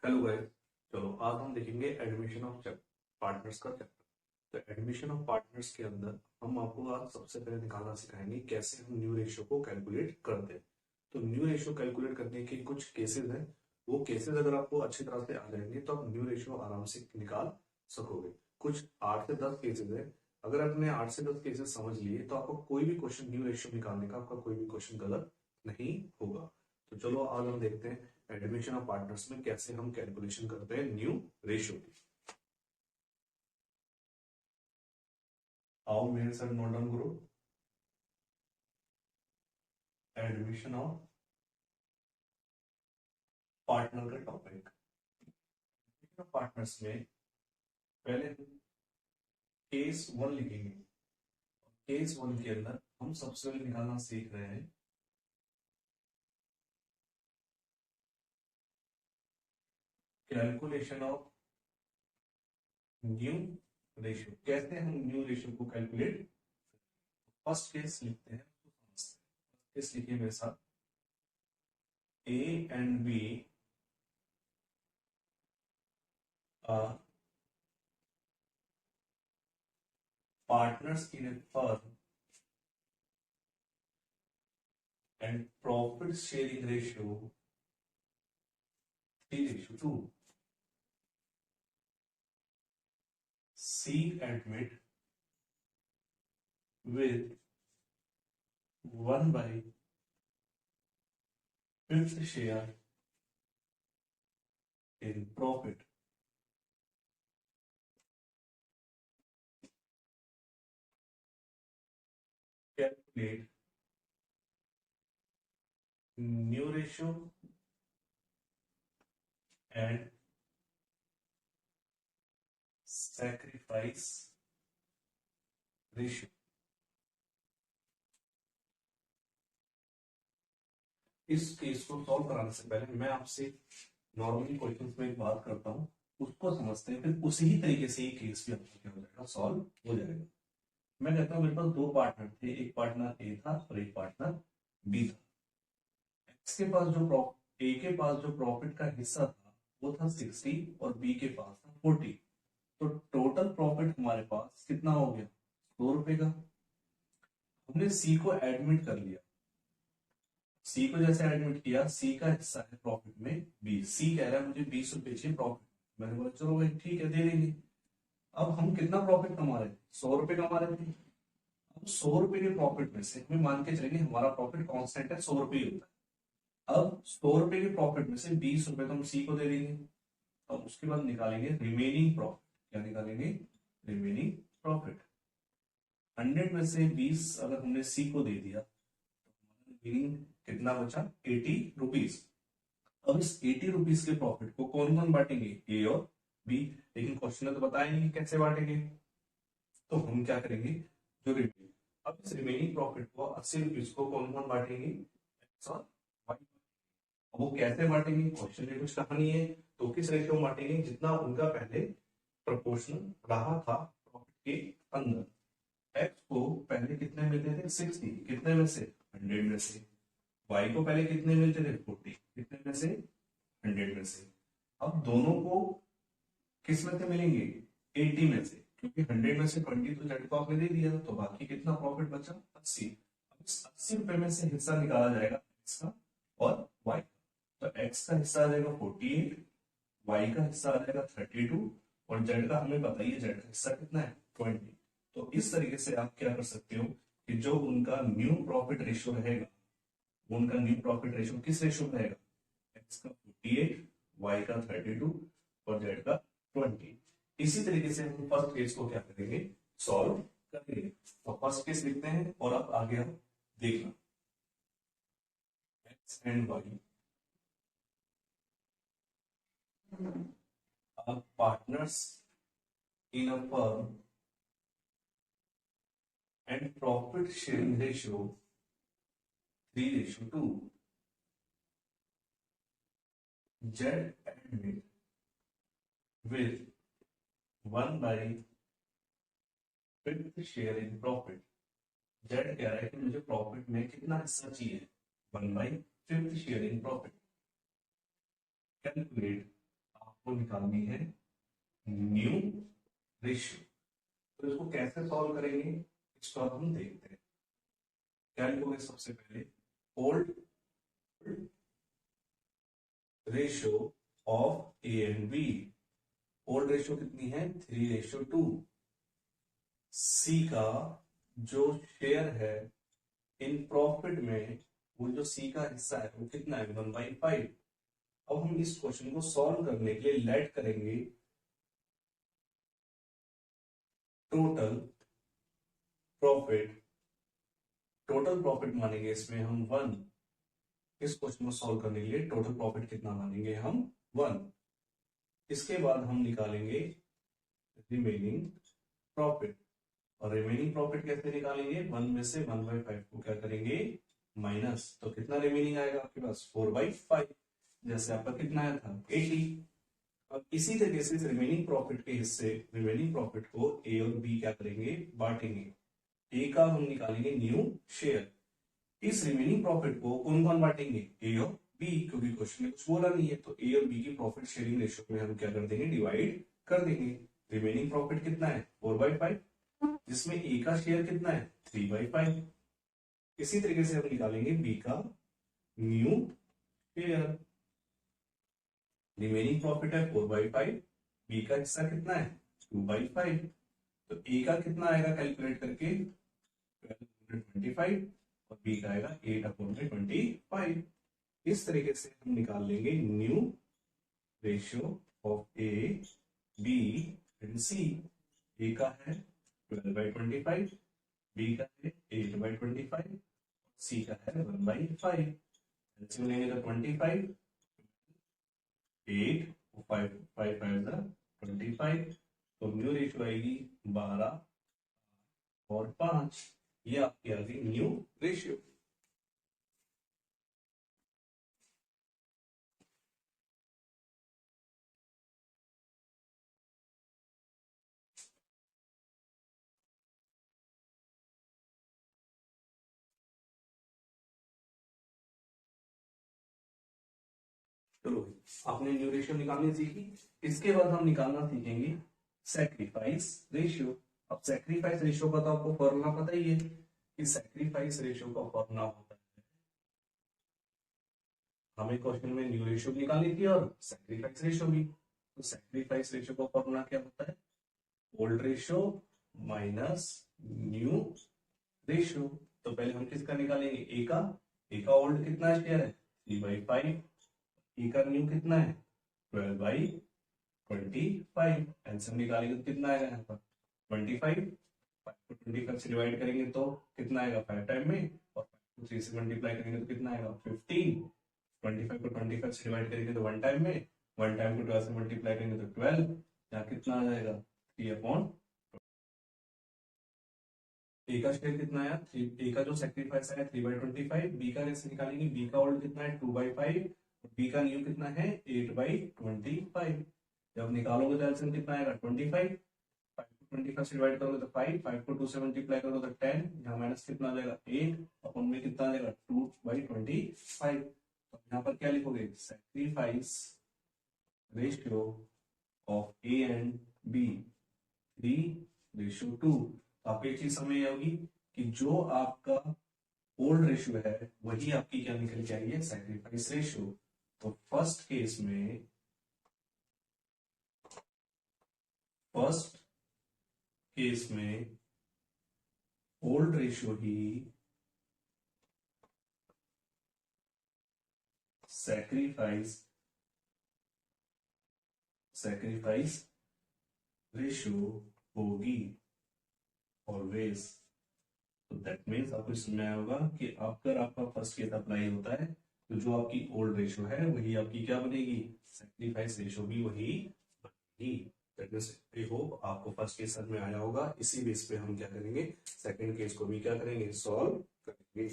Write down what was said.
Hello guys. चलो आज हम देखेंगे एडमिशन ऑफ पार्टनर्स का चैप्टर। तो एडमिशन ऑफ पार्टनर्स के अंदर हम आपको आज सबसे पहले निकालना सिखाएंगे कैसे हम न्यू रेशियो को कैलकुलेट करते हैं। तो न्यू रेशियो कैलकुलेट करने के कुछ केसेस हैं। वो केसेस अगर आपको अच्छी तरह से आ जाएंगे तो आप न्यू रेशियो आराम से निकाल सकोगे। कुछ 8 से 10 केसेस है। अगर आपने 8 से 10 केसेस समझ लिए तो आपको कोई भी क्वेश्चन न्यू रेशियो निकालने का आपका कोई भी क्वेश्चन गलत नहीं होगा। तो चलो आज हम देखते हैं एडमिशन ऑफ पार्टनर्स में कैसे हम कैलकुलेशन करते हैं न्यू रेशियो की। आओ मेरे साथ नोट डाउन करो। एडमिशन ऑफ पार्टनर का टॉपिक। पार्टनर्स में पहले केस 1 लिखेंगे। केस 1 के अंदर हम सबसे पहले निकालना सीख रहे हैं कैलकुलेशन ऑफ न्यू रेशियो। कैसे हम न्यू रेशियो को कैलकुलेट। फर्स्ट केस लिखते हैं तो समझते हैं। केस लिखिए मेरे साथ। A and B are partners in a firm and profit sharing ratio 3:2. C admit with 1/5 share in profit. Calculate new ratio and sacrifice ratio. इस केस को सॉल्व कराने से पहले मैं आपसे नॉर्मली क्वेश्चंस में एक बात करता हूं, उसको समझते हैं, फिर उसी ही तरीके से ये केस भी आपका क्या हो जाएगा, सॉल्व हो जाएगा। मैं कहता हूं मेरे पास दो पार्टनर थे, एक पार्टनर ए था और एक पार्टनर बी था। एक्स के पास जो ए के पास जो प्रॉफिट का हिस्सा था वो था 60 और बी के पास था 40। तो टोटल प्रॉफिट हमारे पास कितना हो गया, 100 रुपए का। हमने सी को एडमिट कर लिया। सी को जैसे एडमिट किया, सी का हिस्सा है प्रॉफिट में 20। सी कह रहा है मुझे 20 रुपए चाहिए प्रॉफिट। मैंने बोला चलो भाई ठीक है, दे देंगे। अब हम कितना प्रॉफिट कमा रहे थे, 100 रुपए कमा रहे थे। अब 100 रुपए के प्रॉफिट में से हमें मान के चलेंगे हमारा प्रॉफिट कांस्टेंट है, 100 रुपए ही होता है। अब 100 रुपए के प्रॉफिट में से 20 रुपए तो हम सी को दे देंगे। अब उसके बाद निकालेंगे रिमेनिंग प्रॉफिट। क्या निकालेंगे, रिमेनिंग प्रॉफिट। 100 में से 20 अगर हमने सी को दे दिया तो रिमेनिंग कितना बचा, 80 रुपीज। अब इस 80 रुपीज के प्रॉफिट को कौन कौन बांटेंगे, ए और बी। लेकिन क्वेश्चन में तो बताया नहीं कैसे बांटेंगे। तो हम क्या करेंगे, जो रिमेनिंग, अब इस रिमेनिंग प्रॉफिट को 80 रुपीज को कौन कौन बांटेंगे, एक्स और वाई। वो कैसे बांटेंगे, क्वेश्चन में कुछ कहा नहीं है। तो किस रेशियो में बांटेंगे, जितना उनका पहले प्रोपोर्शनल रहा था प्रॉफिट के अंदर। एक्स को पहले कितने मिलते थे, 60, कितने में से, 100 में से। वाई को पहले कितने मिलते थे, 40, कितने में से, 100 में से। अब दोनों को किस में से मिलेंगे, 80 में से, क्योंकि 100 में से 20 तो जेड को आपने दे दिया, तो बाकी कितना प्रॉफिट बचा, 80। अब इस 80 रुपए में से हिस्सा निकाला जाएगा एक्स का और वाई का। तो एक्स का हिस्सा आ जाएगा 48, वाई का हिस्सा आ जाएगा 32 और जेड का हमें पता ही है, जेड का हिस्सा कितना है, 20। तो इस तरीके से आप क्या कर सकते हो कि जो उनका न्यू प्रॉफिट रेशियो रहेगा, उनका न्यू प्रॉफिट रेशियो किस रेशियो में रहेगा, एक्स का 48, वाई का 32 और जेड का 20। इसी तरीके से हम फर्स्ट केस को क्या करेंगे, सॉल्व करेंगे। तो फर्स्ट केस लिखते हैं और अब आगे हम देखना। X and Y are partners in a firm and profit sharing ratio 3:2. Z admit with 1/5 share in profit. Z कह रहा है कि मुझे प्रॉफिट में कितना हिस्सा चाहिए, 1/5 शेयर इन प्रॉफिट। कैलकुलेट वो निकालनी है न्यू रेशियो। तो इसको कैसे सॉल्व करेंगे इसको अब हम देखते हैं। क्या लिखोगे सबसे पहले, old ratio of A and B. Old ratio कितनी है 3:2। सी का जो शेयर है इन प्रॉफिट में, वो जो सी का हिस्सा है वो कितना है 1/5। अब हम इस क्वेश्चन को सॉल्व करने के लिए लेट करेंगे टोटल प्रॉफिट। टोटल प्रॉफिट मानेंगे इसमें हम 1। इस क्वेश्चन को सॉल्व करने के लिए टोटल प्रॉफिट कितना मानेंगे हम 1। इसके बाद हम निकालेंगे रिमेनिंग प्रॉफिट। और रिमेनिंग प्रॉफिट कैसे निकालेंगे, 1 में से 1/5 को क्या करेंगे माइनस। तो कितना रिमेनिंग आएगा आपके पास 4/5। जैसे आपका कितना आया था 80। अब इसी तरीके से रिमेनिंग प्रॉफिट के हिस्से, रिमेनिंग प्रॉफिट को ए और बी क्या करेंगे बांटेंगे। ए का हम निकालेंगे न्यू शेयर। इस रिमेनिंग प्रॉफिट को कौन कौन बांटेंगे, ए और बी, क्योंकि क्वेश्चन में कुछ बोला नहीं है। तो ए और बी की प्रॉफिट शेयरिंग रेशियो में हम क्या कर देंगे डिवाइड कर देंगे। रिमेनिंग प्रॉफिट कितना है 4/5, जिसमें ए का शेयर कितना है 3/5। इसी तरीके से हम निकालेंगे बी का न्यू शेयर। रिमेनिंग प्रॉफिट है 4/5, बी का हिस्सा कितना है 2/5। तो ए का कितना आएगा कैलकुलेट करके 12/25 और बी का आएगा 8/25। इस तरीके से हम निकाल लेंगे new ratio of A B and C. A का है 12/25, बी का है 8/25, सी का है 1/5। एलसीएम लेंगे तो 25, 8 5 5 5 25। तो न्यू रेशियो आएगी 12 और 5। ये आपकी आ गई न्यू रेशियो। चलो आपने न्यू रेशियो निकालनी सीखी। इसके बाद हम निकालना सीखेंगे सैक्रिफाइस रेशियो। अब सैक्रिफाइस रेशियो का तो आपको फॉर्मूला पता ही है कि सैक्रिफाइस रेशियो का फॉर्मूला होता है, हमें क्वेश्चन में न्यू रेशियो निकालनी थी और सैक्रिफाइस रेशियो भी। तो सैक्रिफाइस रेशियो का फॉर्मूला क्या होता है, old ratio minus new ratio. तो पहले हम किसका निकालेंगे, ए का ओल्ड कितना शेयर है 3/5, ए का न्यू कितना है 12/25। एलसीएम निकालेंगे तो कितना आएगा यहाँ पर 25। 5 को 25 से डिवाइड करेंगे तो कितना आएगा 5 टाइम में, और 5 को 3 से मल्टीप्लाई करेंगे तो कितना आएगा 15। 25 को 25 से डिवाइड करेंगे तो 1 टाइम में, 1 टाइम को 12 से मल्टीप्लाई करेंगे तो 12। यहाँ कितना आ जाएगा 3/। ए का शेयर कितना आया, ए का जो सैक्रिफाइस आया 3/25। बी का कैसे निकालेंगे, बी का ओल्ड कितना है 2/5, बी का न्यू कितना है 8/25। जब निकालोगे तो एलसीएम कितना आएगा 25। 5 को 25 से डिवाइड करोगे तो 5, 5 को 2 से मल्टीप्लाई करोगे तो 10। यहाँ माइनस कितना आ जाएगा 8 और उनमें कितना आ जाएगा 2/25। तो यहाँ पर क्या लिखोगे, sacrifice ratio of A and B 3:2। आपको एक चीज समझ होगी कि जो आपका ओल्ड रेशियो है वही आपकी क्या निकल के आई है सैक्रिफाइस रेशियो। तो फर्स्ट केस में ओल्ड रेशियो ही सैक्रिफाइस रेशियो होगी ऑलवेज। तो दैट मीन्स आपको समझ आया होगा कि अगर आपका फर्स्ट केस अप्लाई होता है तो जो आपकी ओल्ड रेशियो है वही आपकी क्या बनेगी, सैक्रिफाइस रेशियो भी वही बनेगी। आई होप आपको फर्स्ट केस समझ में आया होगा। इसी बेस पे हम क्या करेंगे, सेकंड केस को भी क्या करेंगे सॉल्व करेंगे।